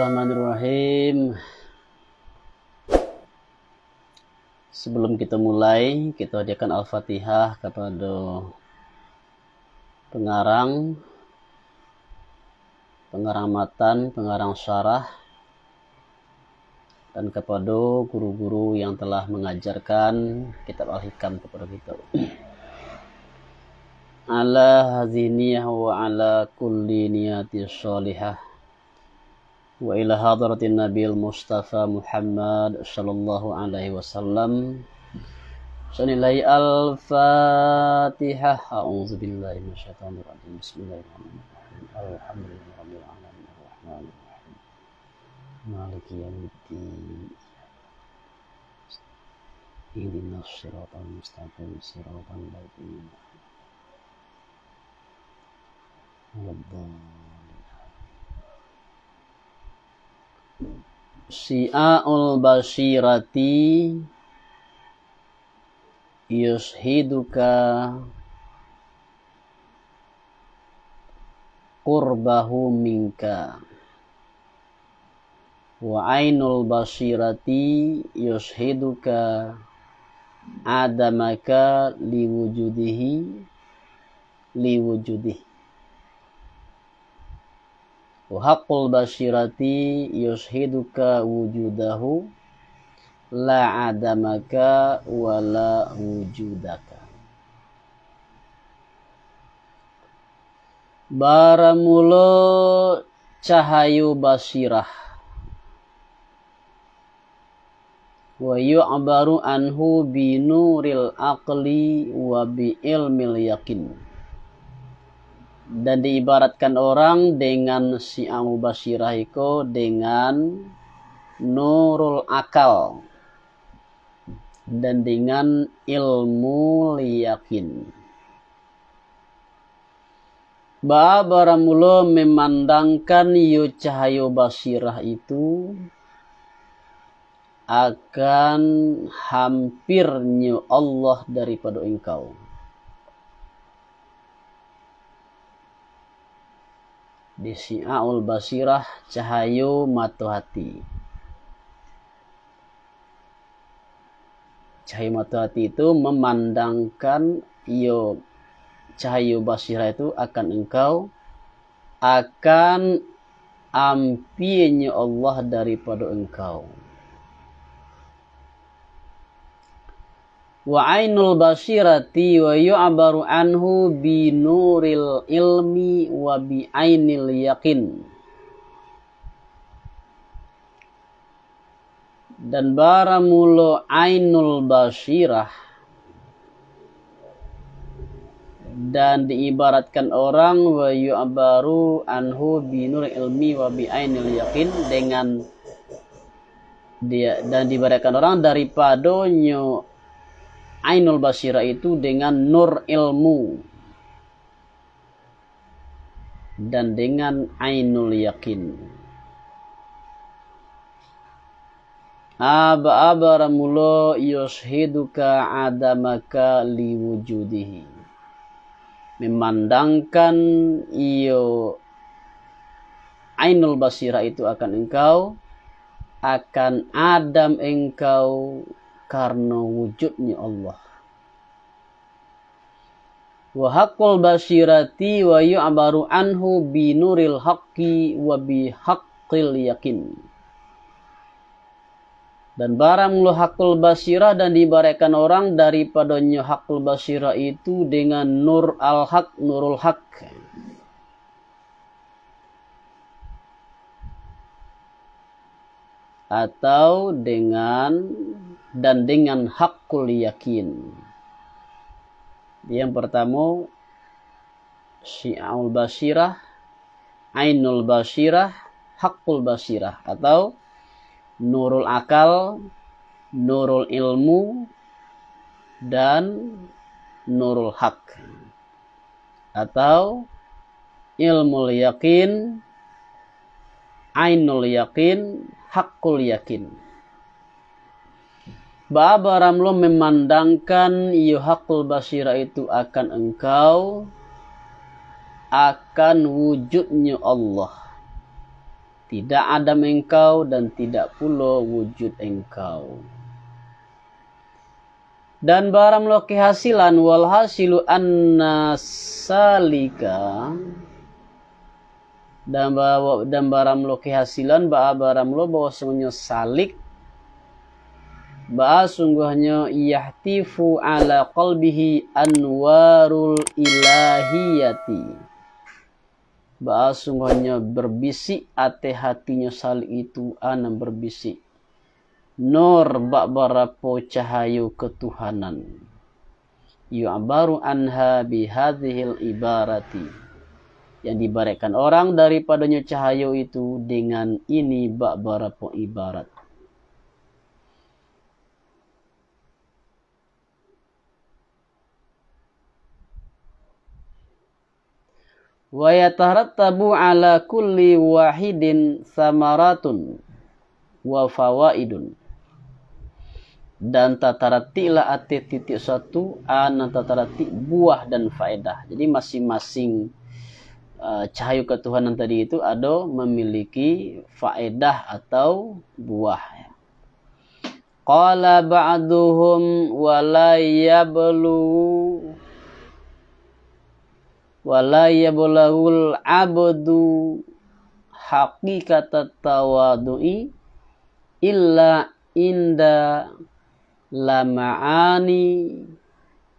Bismillahirrahmanirrahim. Sebelum kita mulai, kita hadiahkan Al-Fatihah kepada pengarang matan, pengarang syarah, dan kepada guru-guru yang telah mengajarkan kitab Al-Hikam kepada kita. Ala haziniyah wa ala kulli niyati sholihah wa ila hadratin Nabil Mustafa Muhammad sallallahu alaihi wasallam. Sanilai Al-Fatihah. A'udzu billahi minasyaitonir rajim. Bismillahirrahmanirrahim. Alhamdulillahirabbil alamin arrahmanir rahim. Maliki yaumiddin. Ihdinas siratal mustaqim siratal ladzina Syi'aul basirati yushiduka qurbahu minka wa ainul basirati yushiduka adamaka liwujudihi wa haqqul basirati yushiduka wujudahu la adamaka wa la wujudaka. Baramulo cahayu basirah wa yu'baru anhu binuril aqli wa bi ilmil yakin. Dan diibaratkan orang dengan syi'au basirah itu dengan nurul akal dan dengan ilmu yakin. Baramulo memandangkan yu cahayu basirah itu akan hampirnya Allah daripada engkau. Di syi'aul basirah cahayu mata hati. Cahayu mata hati itu memandangkan cahayu basirah itu akan engkau akan ampinya Allah daripada engkau. Wa ainul basirati wa yu'baru anhu bi nuril ilmi wa bi ainil yakin. Dan baramulo ainul basirah dan diibaratkan orang wa yu'baru anhu bi nuril ilmi wa bi ainil yakin dengan dia, dan diibaratkan orang daripada ainul basirah itu dengan nur ilmu dan dengan ainul yakin. Abaramulo yushiduka adamaka liwujudihi. Memandangkan ainul basirah itu akan engkau, akan adam engkau karena wujudnya Allah. Wa haqqul basirati wa yu'baru anhu bi nuril haqqi wa bi haqqil yakin. Dan barang lu haqqul basirah dan diibaratkan orang daripadanya haqqul basirah itu dengan nur al-haq, nurul haq. Atau dengan haqqul yakin. Yang pertama syi'aul basirah, ainul basirah, haqqul basirah, atau nurul akal, nurul ilmu, dan nurul haq, atau ilmul yakin, ainul yakin, haqqul yakin. Babaramlo memandangkan haqqul basirah itu akan engkau, akan wujudnya Allah. tidak adam engkau dan tidak pula wujud engkau. Dan barang loki hasilan wal hasilu anna salika, dan barang loki hasilan barang lo bahwa sungguhnya salik sungguhnya yahtifu ala qalbihi anwarul ilahiyati, sungguhnya berbisik ate hatinya salik itu anam berbisik nur barapo cahayu ketuhanan, yu'abaru anha bihadhil ibarati, yang diberikan orang daripadanya cahayu itu dengan ini barapo ibarat. Wa yatarattabu ala kulli wahidin samaratun wa fawaidun, dan tataratilah ate titik satu anan tatarati buah dan faedah. Jadi masing-masing cahayu ketuhanan tadi itu ada memiliki faedah atau buah. Qala ba'duhum wala yablahul abdu haqiqatat tawadu'i illa inda lama'ani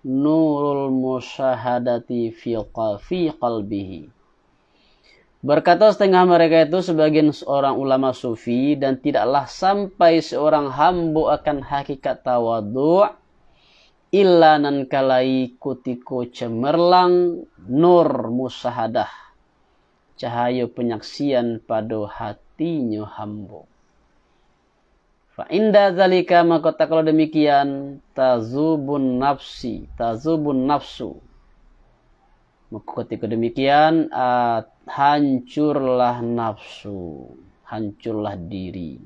nurul musyahadati fi qalbihi. Berkata setengah mereka itu sebagian seorang ulama sufi, dan tidaklah sampai seorang hamba akan hakikat tawadu' illa nan kalai kutiko cemerlang nur musahadah, cahaya penyaksian pada hatinya hamba. Fa inda zalika, maka kalau demikian tazubun nafsu, maka ketika demikian hancurlah nafsu, hancurlah diri.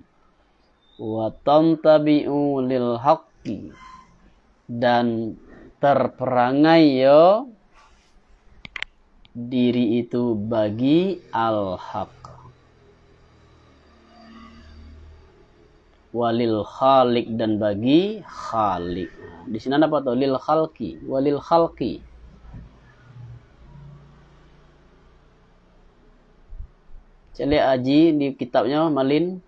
Wa tantabi'u lil haqqi, dan terperangai diri itu bagi al-haq. Walil khaliq, dan bagi khaliq. Di sini apa tuh? Lil khalqi, walil khalqi. Celi aji di kitabnya Malin.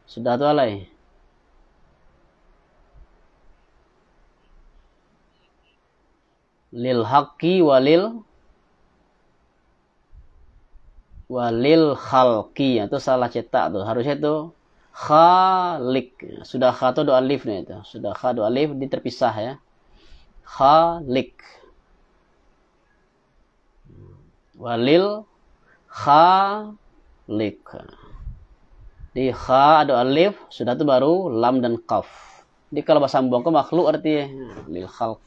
Sudah tuh alai. Lil haqqi walil khalqi, itu salah cetak tuh. Harusnya itu khaliq. Sudah kha tuh do alif nih itu. Sudah kha do alif diterpisah ya. Khaliq. Walil khaliq. Di kha ada alif, sudah itu baru lam dan qaf. Jadi kalau bahasa sambung ke makhluk artinya lil khalq.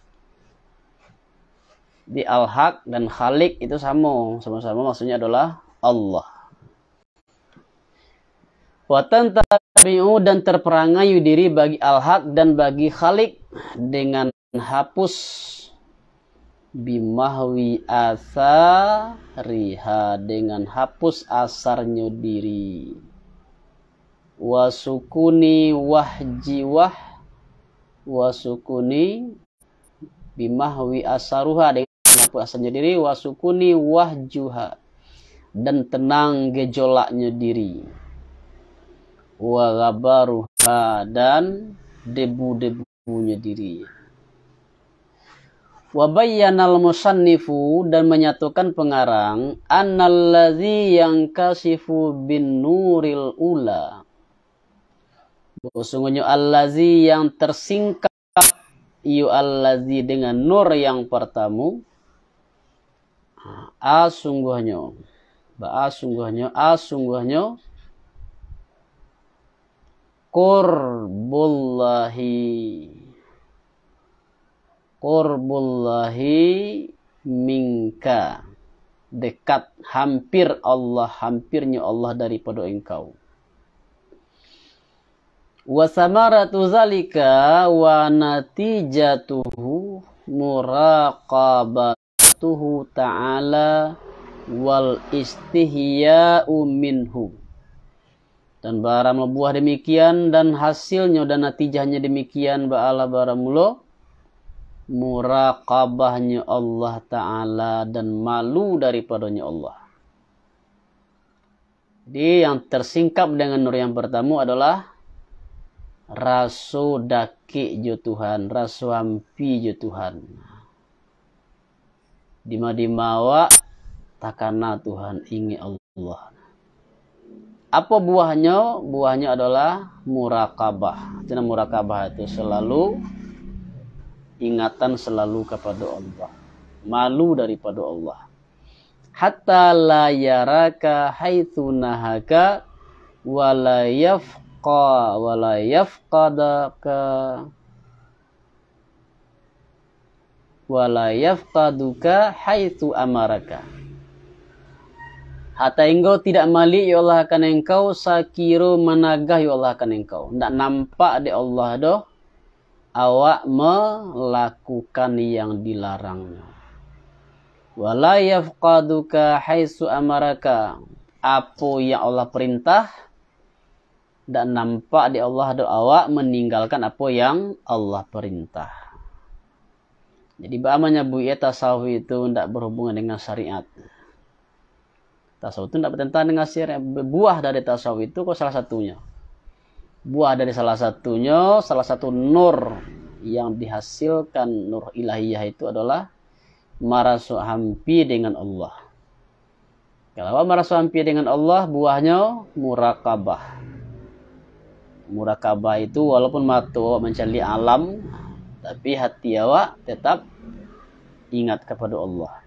Di al-haq dan khaliq itu sama-sama maksudnya adalah Allah. Wa tantabi'u, dan terperangai diri bagi al-haq dan bagi khaliq dengan hapus bimahwi asariha, dengan hapus asarnya diri. Wasukuni bimahwi asaruha, dengan hapus asarnya diri. Wasukuni wahjuha, dan tenang gejolaknya diri. Wa ghabaruha, dan debu-debunya diri. Wa bayyanal musannifu, dan menyatukan pengarang, annallazi yankasifu bin nuril ula, sesungguhnya allazi yang tersingkap allazi dengan nur yang pertama, sungguhnya qurbullahi minka, dekat, hampirnya Allah daripada engkau. Wa samaratu zalika wa natijatuhu muraqabatul mahabbatuhu ta'ala wal istihya'u minhu. Dan baramula buah demikian dan hasilnya dan natijahnya demikian ba'ala baramula muraqabahnya Allah Ta'ala dan malu daripadanya Allah. Jadi yang tersingkap dengan nur yang pertama adalah raso daki jo Tuhan, raso hampi jo Tuhan. Dima-dimawa takana Tuhan ingi Allah. Apa buahnya? Buahnya adalah muraqabah. Jadi muraqabah itu selalu ingatan selalu kepada Allah. Malu daripada Allah. Hatta la yaraka haitsu nahaka wala yafqa wala yafqadaka wala yafqaduka haitsu amaraka. Hatta engkau tidak malik ya Allah akan engkau, sakiro managah ya Allah akan engkau. Tidak nampak di Allah doh awak melakukan yang dilarangnya. Wala yafqaduka haitsu amaraka. Apa yang Allah perintah dan nampak di Allah do awak meninggalkan apa yang Allah perintah. Jadi bagaimana bu ya tasawuf itu tidak berhubungan dengan syariat. Tasawuf itu tidak bertentangan dengan syariat. Buah dari tasawuf itu kok salah satunya. Buah dari salah satunya, salah satu nur yang dihasilkan nur ilahiyah itu adalah marasu hampi dengan Allah. Kalau marasu hampi dengan Allah, buahnya muraqabah. Muraqabah itu walaupun mata mencari alam, tapi hati awak tetap ingat kepada Allah.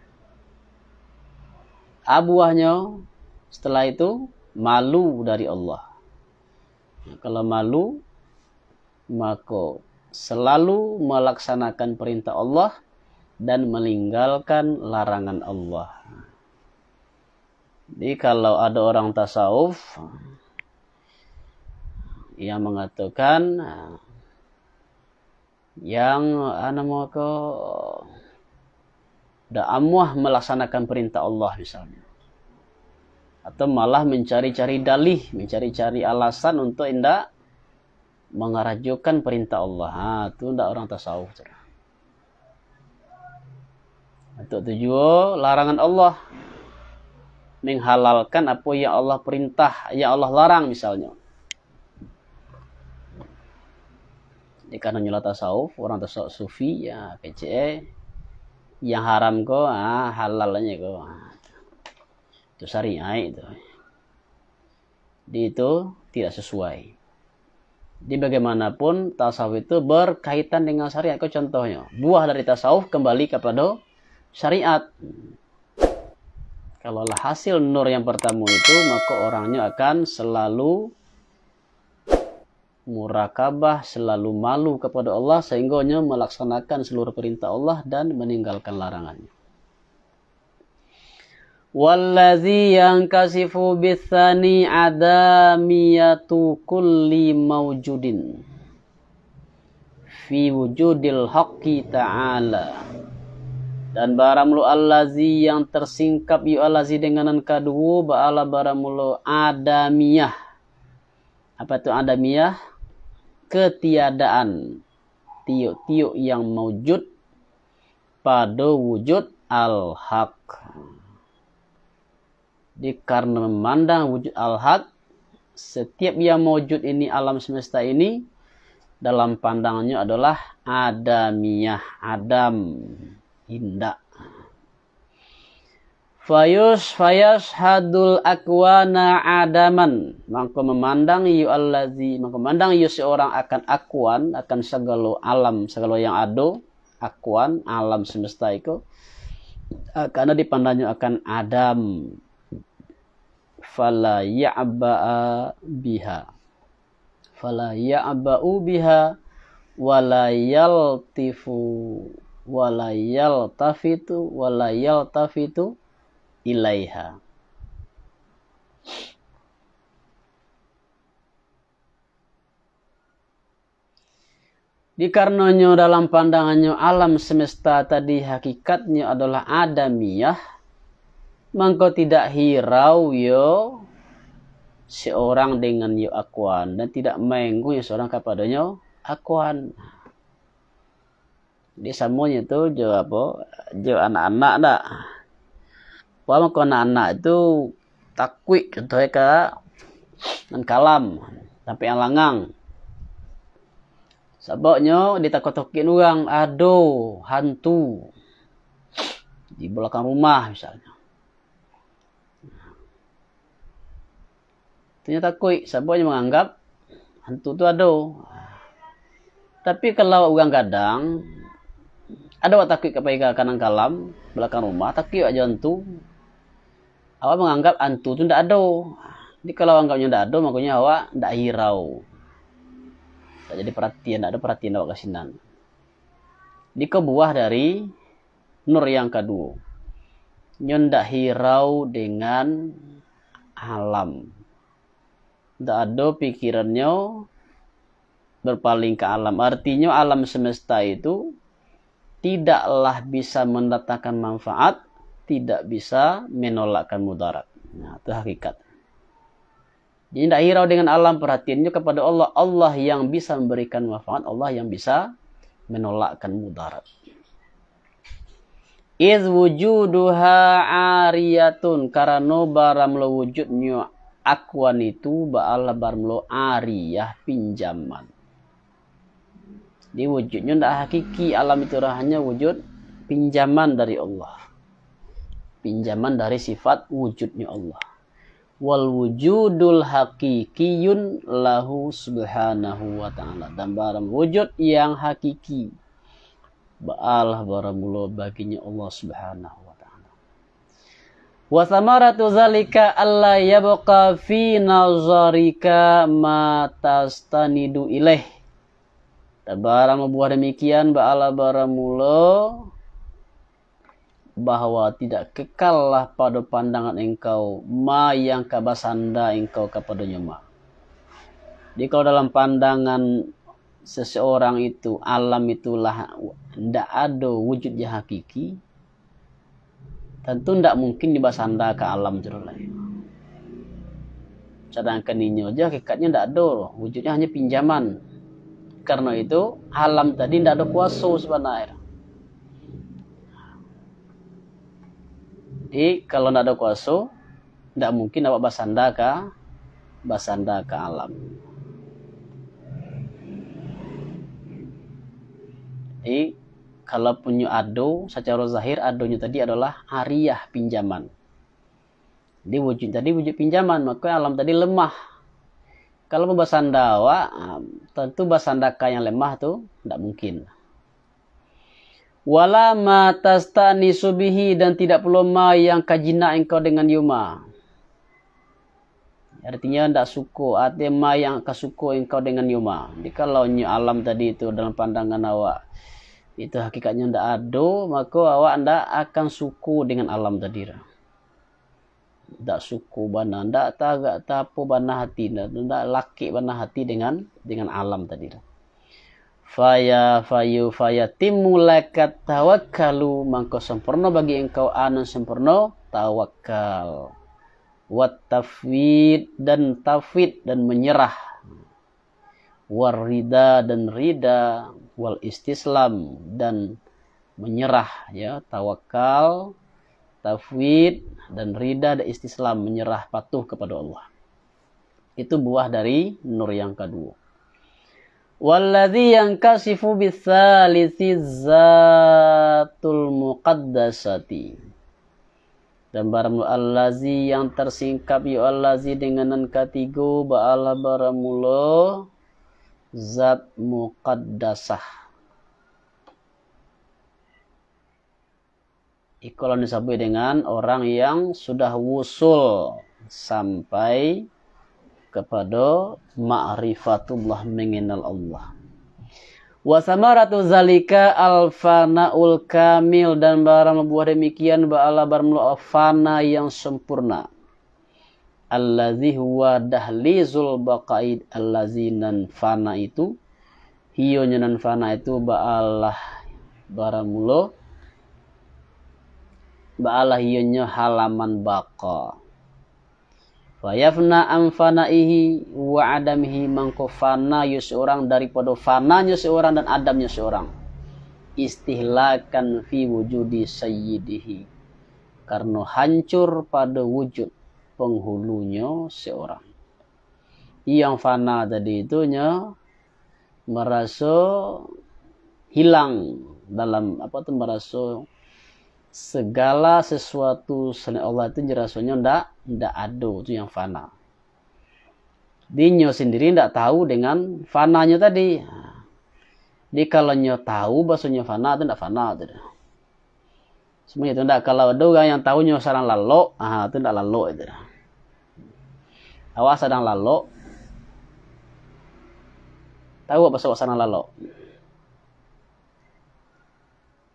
Buahnya setelah itu malu dari Allah. Kalau malu, maka selalu melaksanakan perintah Allah dan meninggalkan larangan Allah. Jadi kalau ada orang tasawuf yang mengatakan yang dah amuah melaksanakan perintah Allah misalnya, atau malah mencari-cari dalih, mencari-cari alasan untuk tidak mengarajukan perintah Allah, itu tidak orang tasawuf. Untuk tujuan larangan Allah, menghalalkan apa yang Allah perintah, yang Allah larang misalnya. Di karena nyala tasawuf, orang tasawuf sufi ya PCE yang haram ko halalnya ko. Itu syariat itu. Itu tidak sesuai. Di bagaimanapun tasawuf itu berkaitan dengan syariat. Kau contohnya, buah dari tasawuf kembali kepada syariat. Kalaulah hasil nur yang pertama itu, maka orangnya akan selalu muraqabah, selalu malu kepada Allah, sehingganya melaksanakan seluruh perintah Allah dan meninggalkan larangannya. Wallazi yankasifu bitsani adamiyatu kulli mawjudin fi wujudil haqqi ta'ala. Dan baramulu allazi yang tersingkap yu allazi denganan kedua ba'ala baramulu adamiyah. Apa itu adamiyah? Ketiadaan. Tiuk-tiuk yang mewujud pada wujud al-haq. Jadi karena memandang wujud al-haq, setiap yang mewujud ini, alam semesta ini, dalam pandangannya adalah adamiyah, adam, indah. Fayus hadul akwana adaman, maka memandang yu allazi, maka memandang yu seorang akan akwan, akan segala alam, segala yang ada, akwan, alam semesta itu, karena dipandangnya akan adam. Fala ya'ba'a biha, fala ya'ba'u biha, wala yaltifu, wala yaltafitu, wala yaltafitu ilaiha. Dikarenanya dalam pandangannya alam semesta tadi hakikatnya adalah adamiyah, maka tidak hirau yo seorang dengan yo akuan dan tidak menggung seorang kepadanya akuan. Di semuanya itu jo apa? Jo anak-anak dak. Wah, maka anak-anak itu takwik contohnya ke dan kalam sampai alangang. Sebabnya ditakut-takutin orang, aduh, hantu di belakang rumah misalnya. Ternyata takut, sebabnya menganggap hantu itu aduh. Tapi kalau orang kadang ada orang takut kepada kanan kalam belakang rumah, takut aja hantu. Awak menganggap hantu itu tidak ada. Jadi kalau anggapnya tidak ada, makanya awak tidak hirau. Tak jadi perhatian, tak ada perhatian awak kasinan. Di kebuah dari nur yang kedua. Nyendak hirau dengan alam. Tak ada pikirannya berpaling ke alam. Artinya alam semesta itu tidaklah bisa mendatangkan manfaat, tidak bisa menolakkan mudarat. Nah, itu hakikat. Jadi tidak hirau dengan alam, perhatiannya kepada Allah. Allah yang bisa memberikan manfaat, Allah yang bisa menolakkan mudarat. Iz wujuduha ariyatun, karena baramlo wujudnya akuan itu ba'ala baramlo ariyah pinjaman. Di wujudnya tidak hakiki, alam itu hanya wujud pinjaman dari Allah. Pinjaman dari sifat wujudnya Allah. Wal wujudul hakikiyun lahu subhanahu wa ta'ala. Dan barang wujud yang hakiki ba'alah baramullah baginya Allah subhanahu wa ta'ala. Wa samaratu zalika alla yabqa fi nazarika ma tastanidu ilaih. Dan barang membuat demikian ba'alah baramullah bahwa tidak kekallah pada pandangan engkau ma yang kabasanda engkau kepadanya ma. Jadi kalau dalam pandangan seseorang itu alam itulah tidak ada wujudnya hakiki, tentu tidak mungkin dibasanda ke alam terus. Sedangkan ini aja hakikatnya tidak ada, wujudnya hanya pinjaman. Karena itu alam tadi tidak ada kuasa sebenarnya. Jadi kalau tidak ada kuasa, tidak mungkin dapat basanda ke alam. Jadi kalau punya ado, secara zahir adonya tadi adalah ariyah pinjaman. Jadi wujud tadi wujud pinjaman, maka alam tadi lemah. Kalau basanda tentu basandaka yang lemah tuh tidak mungkin. Wala ma tastanisu bihi, dan tidak perlu ma yang kajina engkau dengan yuma. Artinya tidak suku, artinya ma yang kasuku engkau dengan yuma. Jadi kalau alam tadi itu dalam pandangan awak itu hakikatnya tidak ada, maka awak tidak akan suku dengan alam tadi. Tidak suku bana, tidak tagak tapo bana hati, tidak laki bana hati dengan alam tadi. Faya timulakat tawakkalu, maka sempurna bagi engkau anu sempurna tawakal. Wat tafwid, dan tafwid dan menyerah. War rida, dan rida. Wal istislam, dan menyerah, ya, tawakal, tafwid dan rida dan istislam, menyerah patuh kepada Allah. Itu buah dari nur yang kedua. Walladzi yankasifu bitsalisi zatul muqaddasati. Dan barang allazi yang tersingkap ya allazi dengan ketiga ba'ala baramullah zat muqaddasah. Kalau disebut dengan orang yang sudah wusul sampai kepada ma'rifatullah, mengenal Allah. Wa samaratu zalika al-fana'ul kamil, dan barang membuat demikian ba'ala barmul fana yang sempurna. Allazi huwa dahlizul baqaid, allazinan fana itu Hionya nan fana itu ba'alah baramulo. Ba'alah hionya halaman baka. Fayafna amfanaihi wa adamihi, mangko fana yu seorang daripada fananya seorang dan adamnya seorang. Istihlakan fi wujudi sayyidihi, karena hancur pada wujud penghulunya seorang. Yang fana tadi itunya merasa hilang dalam merasa segala sesuatu selain Allah itu rasanya ndak ada, itu yang fana. Dinyo sendiri ndak tahu dengan fananya tadi. Di kalau nyo tahu bahasanya fana itu ndak fana itu. Semuanya itu ndak, kalau ada orang yang tahu nyo sarang lalu, itu ndak lalu itu. Awak sedang lalu. Tahu apa sarang lalu?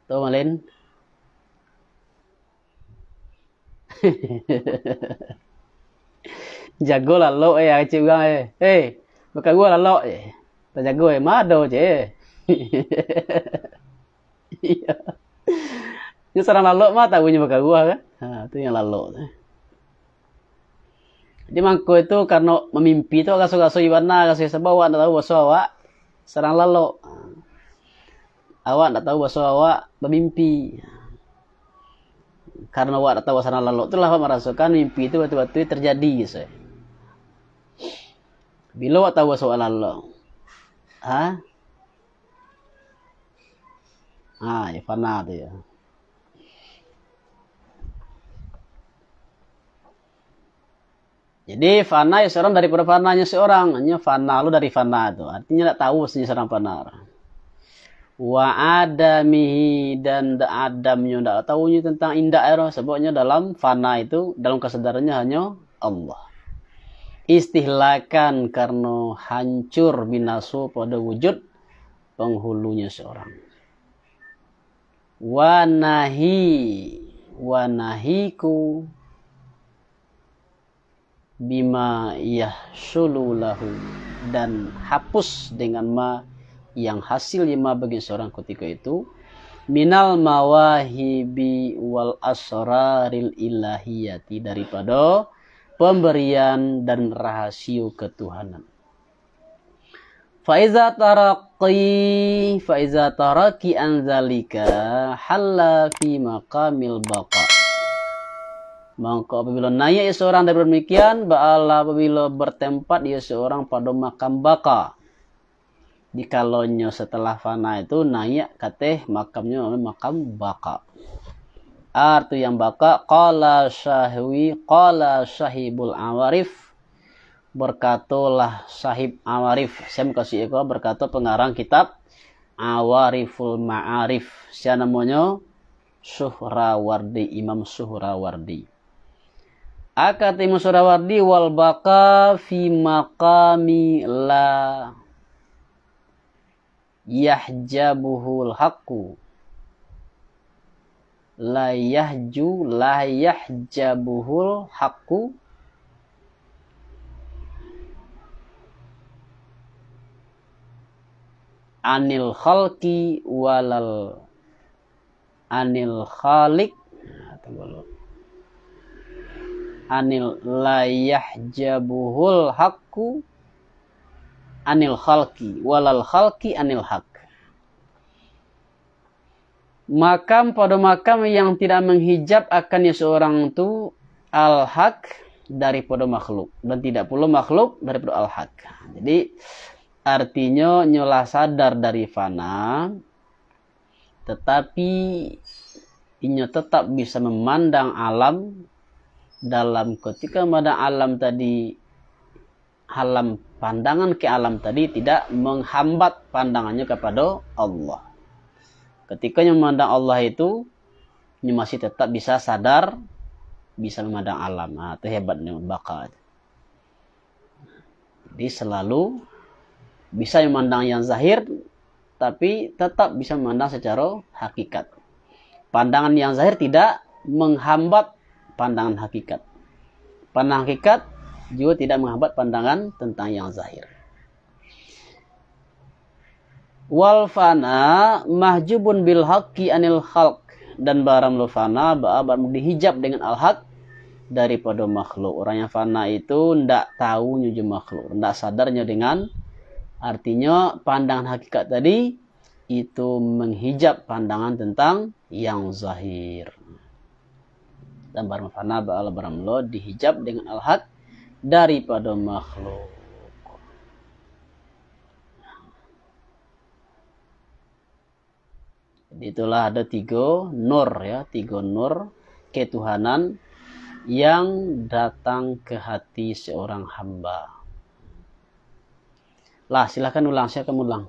Tahu Malin? Jago lalu kecil orang bukan gua lalu tak jago mado je. Iya. Ini sarang lalu mah tahunya bukan gua kan. Itu yang lalu. Jadi mangko itu karena memimpi itu kaso-kaso ibana kaso sebawa ndak tahu bahasa awak sarang lalu. Awak ndak tahu bahasa awak memimpi. Karena awak tahu sana lalu, itulah awak merasakan mimpi itu waktu-waktu terjadi. So. Bila awak tahu soal lalu, ya fana tu ya. Jadi fana ya seorang daripada fananya seorang, hanya fana lu dari fana itu. Artinya tak tahu mestinya seorang fana. Wa adamihi, dan adamnya ndak tahunya tentang indah sebabnya dalam fana itu dalam kesadarannya hanya Allah. Istihlakan karena hancur binasu pada wujud penghulunya seorang. Wa nahiku bima yahsulu lahu, dan hapus dengan ma yang hasil lima bagi seorang ketika itu minal mawahibi wal asraril ilahiyati, daripada pemberian dan rahasia ketuhanan. Faiza taraki anzalika halla fi maqamil baqa. Maka apabila naik seorang dari demikian, ba'ala apabila bertempat dia seorang pada makam baqa. Di kalonnya setelah fana itu naik kateh makamnya makam baka. Arti yang baka qala sahibul awarif, berkatalah sahib awarif. Saya kasih eko berkata pengarang kitab Awariful Ma'arif. Siapa namanya? Suhrawardi, Imam Suhrawardi. Akati Imam Suhrawardi wal baka fi maqami la yahjabuhul haqqu, la yahjabuhul haqqu anil khalqi walal anil khaliq, anil la yahjabuhul haqqu anil khalqi walal khalqi anil haq. Makam pada makam yang tidak menghijab akannya seorang itu al-haq daripada makhluk, dan tidak pula makhluk daripada al-haq. Jadi artinya nyolah sadar dari fana, tetapi inyo tetap bisa memandang alam dalam ketika memandang alam tadi, alam pandangan ke alam tadi tidak menghambat pandangannya kepada Allah. Ketika memandang Allah itu, masih tetap bisa sadar, bisa memandang alam. Itu hebatnya baka. Jadi selalu bisa memandang yang zahir, tapi tetap bisa memandang secara hakikat. Pandangan yang zahir tidak menghambat pandangan hakikat. Pandangan hakikat juga tidak menghambat pandangan tentang yang zahir. Wal fana mahjubun bil haqqi anil khalq, dan barang lo fana barang dihijab dengan al haq daripada makhluk. Orang yang fana itu ndak tahu nyuju makhluk, ndak sadarnya dengan artinya pandangan hakikat tadi itu menghijab pandangan tentang yang zahir. Dan barang fana barang lo dihijab dengan al haq daripada makhluk. Itulah ada 3 nur ya, 3 nur ketuhanan yang datang ke hati seorang hamba. Lah, silakan ulang, saya akan ulang.